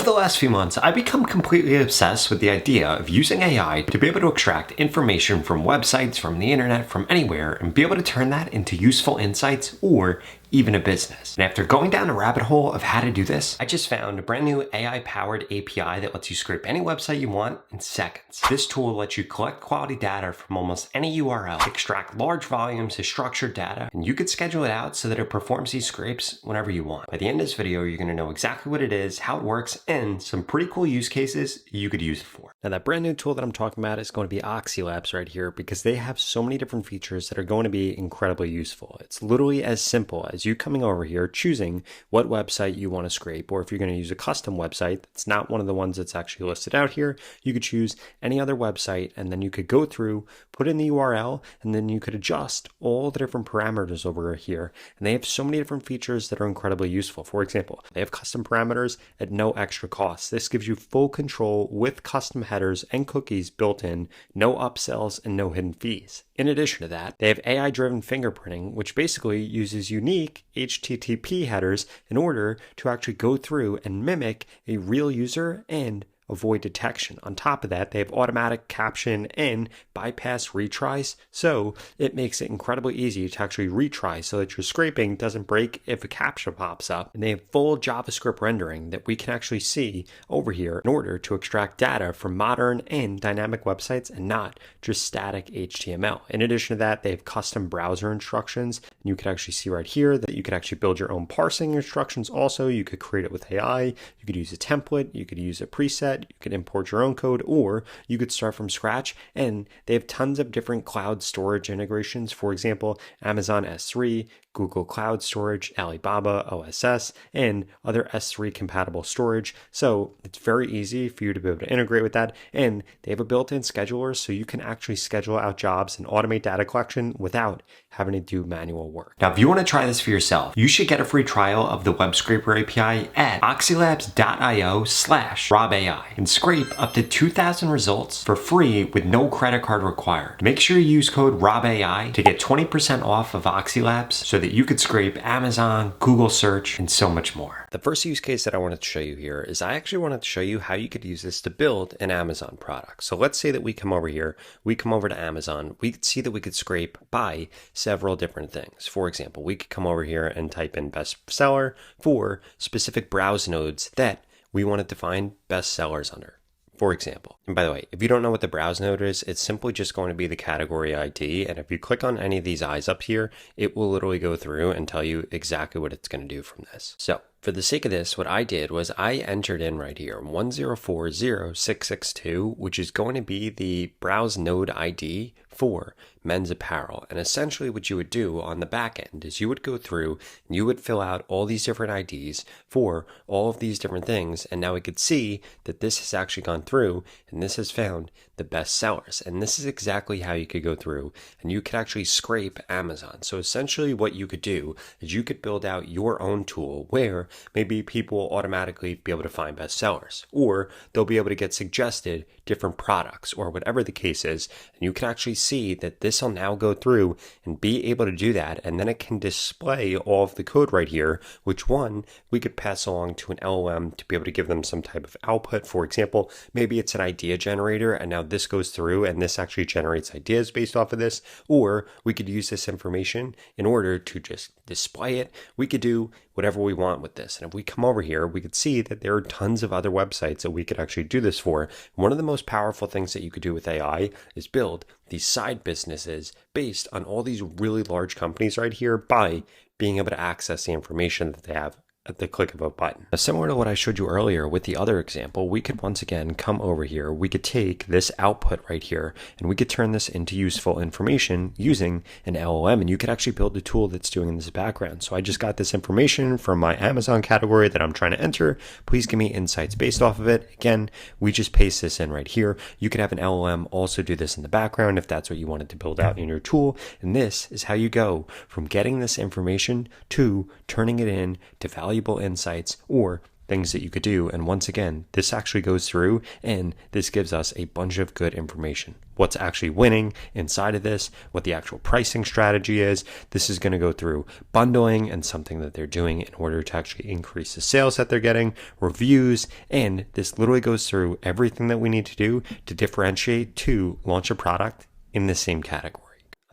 the last few months, I've become completely obsessed with the idea of using AI to be able to extract information from websites, from the internet, from anywhere, and be able to turn that into useful insights or even a business. And after going down a rabbit hole of how to do this, I just found a brand new AI-powered API that lets you scrape any website you want in seconds. This tool lets you collect quality data from almost any URL, extract large volumes of structured data, and you could schedule it out so that it performs these scrapes whenever you want. By the end of this video, you're going to know exactly what it is, how it works, and some pretty cool use cases you could use it for. Now, that brand new tool that I'm talking about is going to be Oxy Labs right here, because they have so many different features that are going to be incredibly useful. It's literally as simple as you coming over here, choosing what website you want to scrape, or if you're going to use a custom website that's not one of the ones that's actually listed out here, you could choose any other website, and then you could go through, put in the URL, and then you could adjust all the different parameters over here. And they have so many different features that are incredibly useful. For example, they have custom parameters at no extra cost. This gives you full control with custom headers and cookies built in, no upsells and no hidden fees. In addition to that, they have AI-driven fingerprinting, which basically uses unique HTTP headers in order to actually go through and mimic a real user and avoid detection. On top of that, they have automatic caption and bypass retries, so it makes it incredibly easy to actually retry so that your scraping doesn't break if a captcha pops up. And they have full JavaScript rendering that we can actually see over here in order to extract data from modern and dynamic websites and not just static HTML. In addition to that, they have custom browser instructions. And you can actually see right here that you could actually build your own parsing instructions. Also, you could create it with AI. You could use a template. You could use a preset. You could import your own code, or you could start from scratch. And they have tons of different cloud storage integrations. For example, Amazon S3, Google Cloud Storage, Alibaba OSS, and other S3 compatible storage. So it's very easy for you to be able to integrate with that. And they have a built-in scheduler, so you can actually schedule out jobs and automate data collection without having to do manual work. Now, if you want to try this for yourself, you should get a free trial of the Web Scraper API at oxylabs.io/RobAI and scrape up to 2,000 results for free with no credit card required. Make sure you use code RobAI to get 20% off of Oxy Labs so that you could scrape Amazon, Google search, and so much more. The first use case that I wanted to show you here is I actually wanted to show you how you could use this to build an Amazon product. So let's say that we come over here, we come over to Amazon, we could see that we could scrape by several different things. For example, we could come over here and type in bestseller for specific browse nodes that we wanted to find bestsellers under, for example. And by the way, if you don't know what the browse node is, it's simply just going to be the category ID. And if you click on any of these eyes up here, it will literally go through and tell you exactly what it's going to do from this. So for the sake of this, what I did was I entered in right here 1040662, which is going to be the browse node ID for men's apparel. And essentially what you would do on the back end is you would go through and you would fill out all these different IDs for all of these different things. And now we could see that this has actually gone through and this has found the best sellers. And this is exactly how you could go through and you could actually scrape Amazon. So essentially what you could do is you could build out your own tool where maybe people will automatically be able to find bestsellers, or they'll be able to get suggested different products or whatever the case is. And you can actually see that this will now go through and be able to do that. And then it can display all of the code right here, which one we could pass along to an LLM to be able to give them some type of output. For example, maybe it's an idea generator and now this goes through and this actually generates ideas based off of this, or we could use this information in order to just display it. We could do whatever we want with this. And if we come over here, we could see that there are tons of other websites that we could actually do this for. One of the most powerful things that you could do with AI is build these side businesses based on all these really large companies right here by being able to access the information that they have at the click of a button. Now, similar to what I showed you earlier with the other example, we could once again come over here, we could take this output right here, and we could turn this into useful information using an LLM, and you could actually build a tool that's doing this background. So I just got this information from my Amazon category that I'm trying to enter. Please give me insights based off of it. Again, we just paste this in right here. You could have an LLM also do this in the background if that's what you wanted to build out in your tool. And this is how you go from getting this information to turning it in to valuable insights or things that you could do. And once again, this actually goes through and this gives us a bunch of good information. What's actually winning inside of this, what the actual pricing strategy is. This is going to go through bundling and something that they're doing in order to actually increase the sales that they're getting, reviews, and this literally goes through everything that we need to do to differentiate to launch a product in the same category.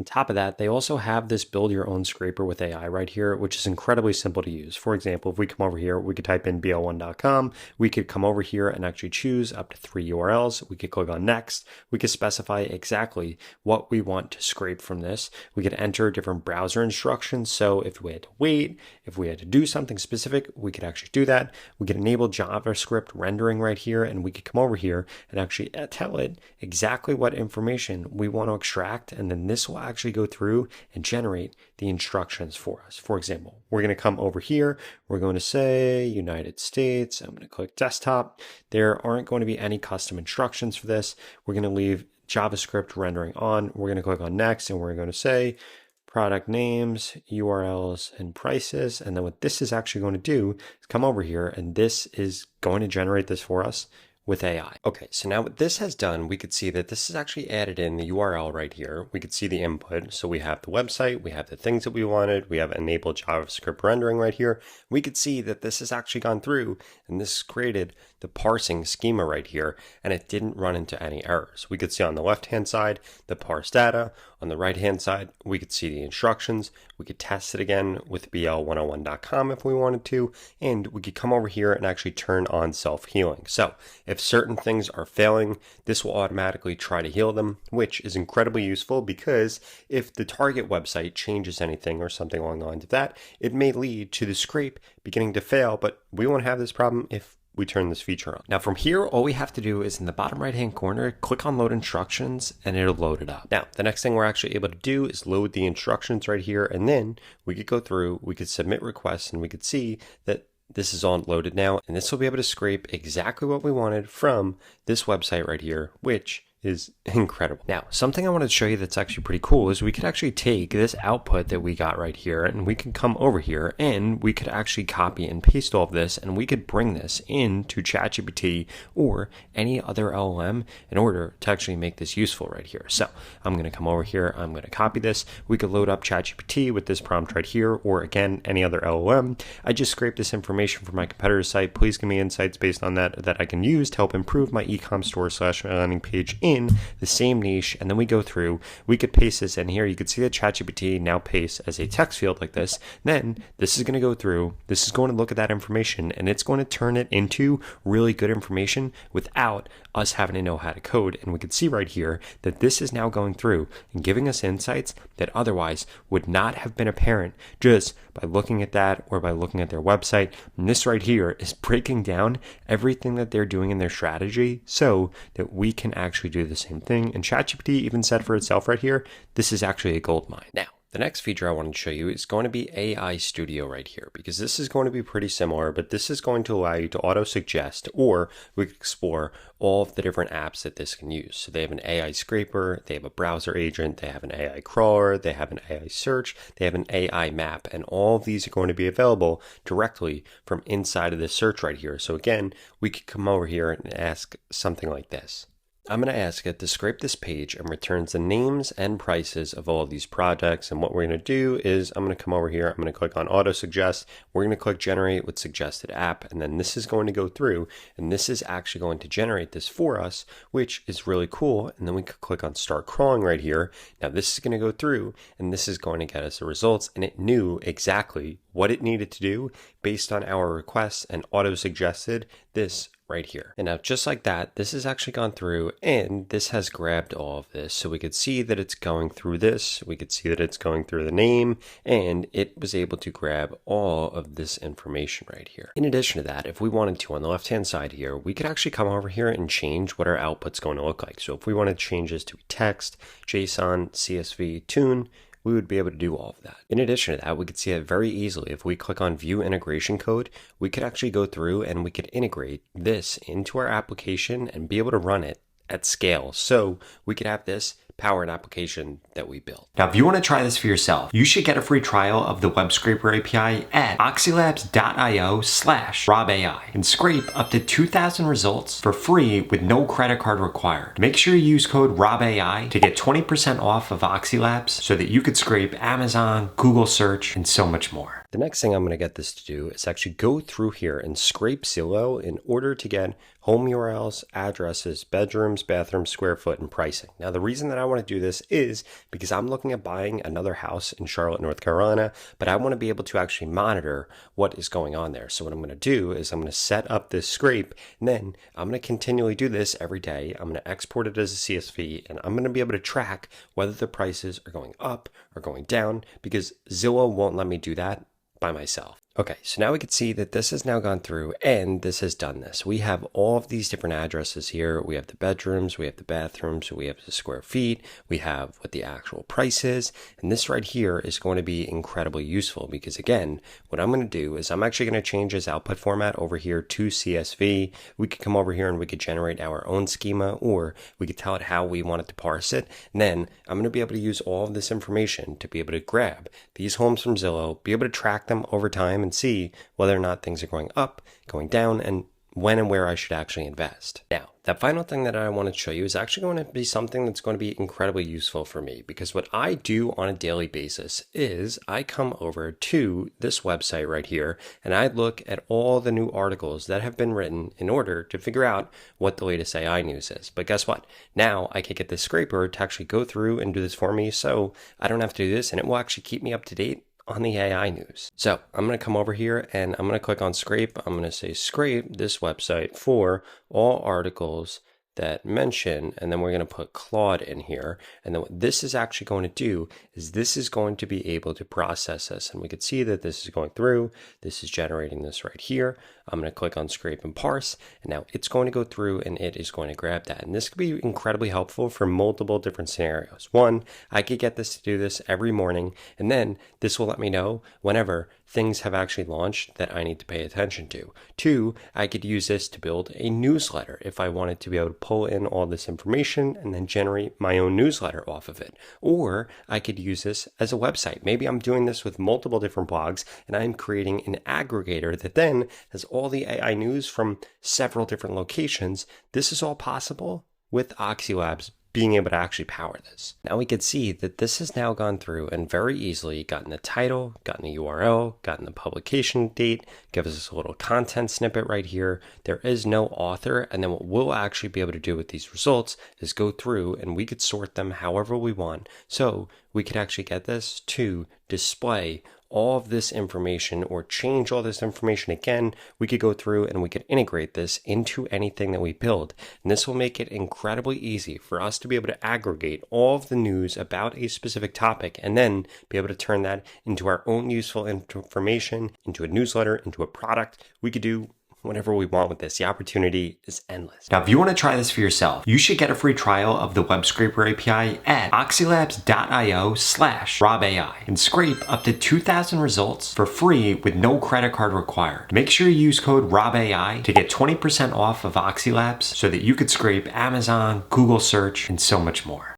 On top of that, they also have this build your own scraper with AI right here, which is incredibly simple to use. For example, if we come over here, we could type in bl1.com. We could come over here and actually choose up to 3 URLs. We could click on next. We could specify exactly what we want to scrape from this. We could enter different browser instructions. So if we had to wait, if we had to do something specific, we could actually do that. We could enable JavaScript rendering right here, and we could come over here and actually tell it exactly what information we want to extract. And then this will actually go through and generate the instructions for us. For example, we're going to come over here. We're going to say United States. I'm going to click desktop. There aren't going to be any custom instructions for this. We're going to leave JavaScript rendering on. We're going to click on next and we're going to say product names, URLs, and prices. And then what this is actually going to do is come over here and this is going to generate this for us with AI. Okay, so now what this has done, we could see that this is actually added in the URL right here. We could see the input. So we have the website, we have the things that we wanted, we have enabled JavaScript rendering right here. We could see that this has actually gone through and this created the parsing schema right here, and it didn't run into any errors. We could see on the left-hand side, the parse data. On the right-hand side, we could see the instructions. We could test it again with bl101.com if we wanted to, and we could come over here and actually turn on self-healing. So if certain things are failing, this will automatically try to heal them, which is incredibly useful because if the target website changes anything or something along the lines of that, it may lead to the scrape beginning to fail, but we won't have this problem if we turn this feature on. Now from here, all we have to do is in the bottom right-hand corner, click on load instructions and it'll load it up. Now, the next thing we're actually able to do is load the instructions right here. And then we could go through, we could submit requests and we could see that this is all loaded now. And this will be able to scrape exactly what we wanted from this website right here, which is incredible. Now, something I want to show you that's actually pretty cool is we could actually take this output that we got right here and we can come over here and we could actually copy and paste all of this and we could bring this into ChatGPT or any other LLM in order to actually make this useful right here. So I'm going to come over here. I'm going to copy this. We could load up ChatGPT with this prompt right here, or again, any other LLM. I just scraped this information from my competitor's site. Please give me insights based on that I can use to help improve my e-com store / landing page in the same niche. And then we go through, we could paste this in here. You could see that ChatGPT now pastes as a text field like this. Then this is going to go through, this is going to look at that information and it's going to turn it into really good information without us having to know how to code. And we can see right here that this is now going through and giving us insights that otherwise would not have been apparent just by looking at that or by looking at their website. And this right here is breaking down everything that they're doing in their strategy so that we can actually do the same thing. And ChatGPT even said for itself right here, this is actually a gold mine. Now, the next feature I wanted to show you is going to be AI Studio right here, because this is going to be pretty similar, but this is going to allow you to auto-suggest, or we could explore all of the different apps that this can use. So they have an AI scraper, they have a browser agent, they have an AI crawler, they have an AI search, they have an AI map, and all of these are going to be available directly from inside of this search right here. So again, we could come over here and ask something like this. I'm going to ask it to scrape this page and returns the names and prices of all of these projects. And what we're going to do is I'm going to come over here. I'm going to click on auto suggest. We're going to click generate with suggested app. And then this is going to go through and this is actually going to generate this for us, which is really cool. And then we could click on start crawling right here. Now this is going to go through and this is going to get us the results, and it knew exactly what it needed to do based on our requests and auto suggested this right here. And now just like that, this has actually gone through and this has grabbed all of this. So we could see that it's going through this. We could see that it's going through the name, and it was able to grab all of this information right here. In addition to that, if we wanted to, on the left-hand side here, we could actually come over here and change what our output's going to look like. So if we wanted to change this to text, JSON, CSV, tune, we would be able to do all of that. In addition to that, we could see it very easily. If we click on view integration code, we could actually go through and we could integrate this into our application and be able to run it at scale. So we could have this power an application that we built. Now, if you want to try this for yourself, you should get a free trial of the Web Scraper API at oxylabs.io/RobAI and scrape up to 2,000 results for free with no credit card required. Make sure you use code RobAI to get 20% off of Oxylabs so that you could scrape Amazon, Google Search, and so much more. The next thing I'm going to get this to do is actually go through here and scrape Zillow in order to get home URLs, addresses, bedrooms, bathrooms, square foot, and pricing. Now, the reason that I want to do this is because I'm looking at buying another house in Charlotte, North Carolina, but I want to be able to actually monitor what is going on there. So what I'm going to do is I'm going to set up this scrape, and then I'm going to continually do this every day. I'm going to export it as a CSV, and I'm going to be able to track whether the prices are going up or going down, because Zillow won't let me do that by myself. Okay, so now we can see that this has now gone through and this has done this. We have all of these different addresses here. We have the bedrooms, we have the bathrooms, we have the square feet, we have what the actual price is. And this right here is going to be incredibly useful because, again, what I'm going to do is I'm actually going to change this output format over here to CSV. We could come over here and we could generate our own schema, or we could tell it how we want it to parse it. And then I'm going to be able to use all of this information to be able to grab these homes from Zillow, be able to track them over time and see whether or not things are going up, going down, and when and where I should actually invest. Now, that final thing that I want to show you is actually going to be something that's going to be incredibly useful for me, because what I do on a daily basis is I come over to this website right here and I look at all the new articles that have been written in order to figure out what the latest AI news is. But guess what? Now I can get this scraper to actually go through and do this for me, so I don't have to do this, and it will actually keep me up to date on the AI news. So I'm going to come over here and I'm going to click on scrape. I'm going to say scrape this website for all articles that mention, and then we're going to put Claude in here. And then what this is actually going to do is this is going to be able to process this. And we can see that this is going through. This is generating this right here. I'm going to click on scrape and parse, and now it's going to go through and it is going to grab that. And this could be incredibly helpful for multiple different scenarios. One, I could get this to do this every morning, and then this will let me know whenever things have actually launched that I need to pay attention to. Two, I could use this to build a newsletter if I wanted to be able to pull in all this information and then generate my own newsletter off of it. Or I could use this as a website. Maybe I'm doing this with multiple different blogs and I'm creating an aggregator that then has all the AI news from several different locations. This is all possible with Oxylabs being able to actually power this. Now we can see that this has now gone through and very easily gotten the title, gotten the URL, gotten the publication date, gives us a little content snippet right here. There is no author, and then what we'll actually be able to do with these results is go through and we could sort them however we want. So we could actually get this to display all of this information or change all this information again. We could go through and we could integrate this into anything that we build. And this will make it incredibly easy for us to be able to aggregate all of the news about a specific topic and then be able to turn that into our own useful information, into a newsletter, into a product. We could do whatever we want with this. The opportunity is endless. Now, if you want to try this for yourself, you should get a free trial of the Web Scraper API at oxylabs.io/RobAI and scrape up to 2,000 results for free with no credit card required. Make sure you use code RobAI to get 20% off of Oxylabs so that you could scrape Amazon, Google Search, and so much more.